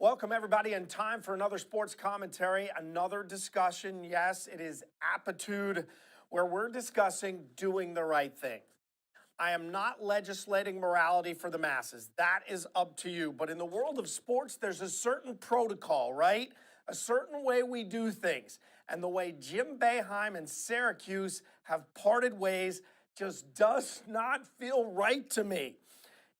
Welcome, everybody, in time for another sports commentary, another discussion. Yes, it is Appitude, where we're discussing doing the right thing. I am not legislating morality for the masses. That is up to you. But in the world of sports, there's a certain protocol, right? A certain way we do things. And the way Jim Boeheim and Syracuse have parted ways just does not feel right to me.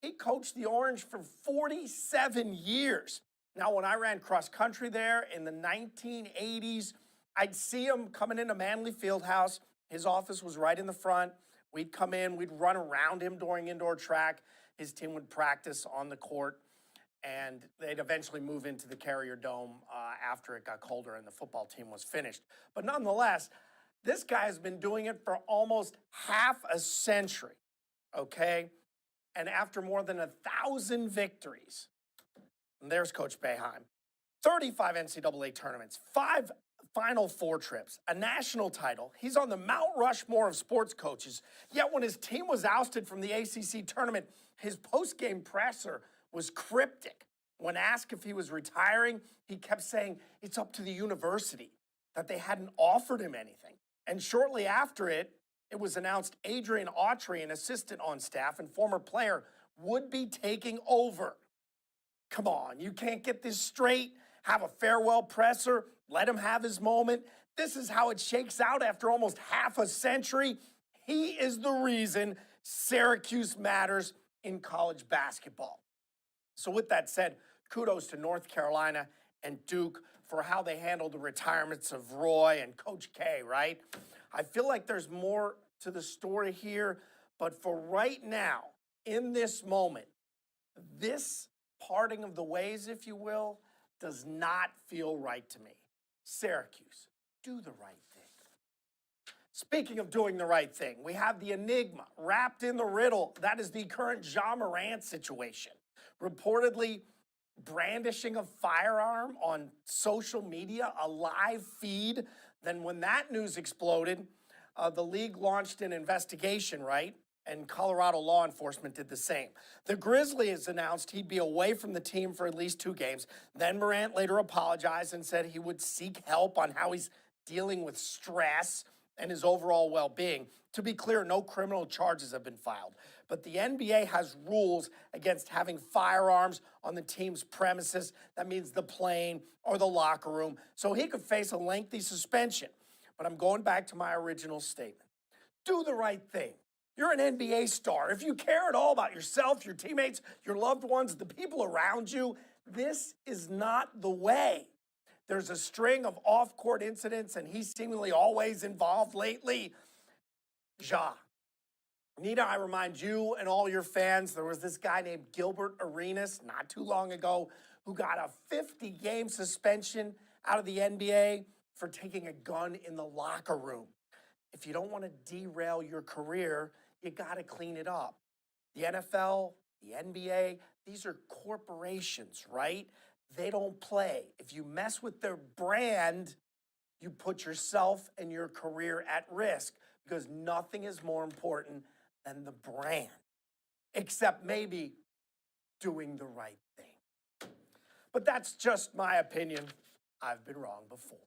He coached the Orange for 47 years. Now, when I ran cross country there in the 1980s, I'd see him coming into Manley Fieldhouse. His office was right in the front. We'd come in, we'd run around him during indoor track. His team would practice on the court, and they'd eventually move into the Carrier Dome after it got colder and the football team was finished. But nonetheless, this guy has been doing it for almost half a century, okay? And after more than 1,000 victories, and there's Coach Boeheim, 35 NCAA tournaments, 5 Final Four trips, a national title. He's on the Mount Rushmore of sports coaches. Yet when his team was ousted from the ACC tournament, his post-game presser was cryptic. When asked if he was retiring, he kept saying it's up to the university, that they hadn't offered him anything. And shortly after it was announced Adrian Autry, an assistant on staff and former player, would be taking over. Come on, you can't get this straight? Have a farewell presser, let him have his moment. This is how it shakes out after almost half a century. He is the reason Syracuse matters in college basketball. So with that said, kudos to North Carolina and Duke for how they handled the retirements of Roy and Coach K, right? I feel like there's more to the story here, but for right now, in this moment, this parting of the ways, if you will, does not feel right to me. Syracuse, do the right thing. Speaking of doing the right thing, we have the enigma wrapped in the riddle. That is the current Morant situation. Reportedly brandishing a firearm on social media, a live feed. Then when that news exploded, the league launched an investigation, right? And Colorado law enforcement did the same. The Grizzlies announced he'd be away from the team for at least 2 games. Then Morant later apologized and said he would seek help on how he's dealing with stress and his overall well-being. To be clear, no criminal charges have been filed. But the NBA has rules against having firearms on the team's premises. That means the plane or the locker room. So he could face a lengthy suspension. But I'm going back to my original statement. Do the right thing. You're an NBA star. If you care at all about yourself, your teammates, your loved ones, the people around you, this is not the way. There's a string of off-court incidents, and he's seemingly always involved lately. Need I remind you and all your fans, there was this guy named Gilbert Arenas not too long ago who got a 50-game suspension out of the NBA for taking a gun in the locker room. If you don't want to derail your career, you got to clean it up. The NFL, the NBA, these are corporations, right? They don't play. If you mess with their brand, you put yourself and your career at risk because nothing is more important than the brand, except maybe doing the right thing. But that's just my opinion. I've been wrong before.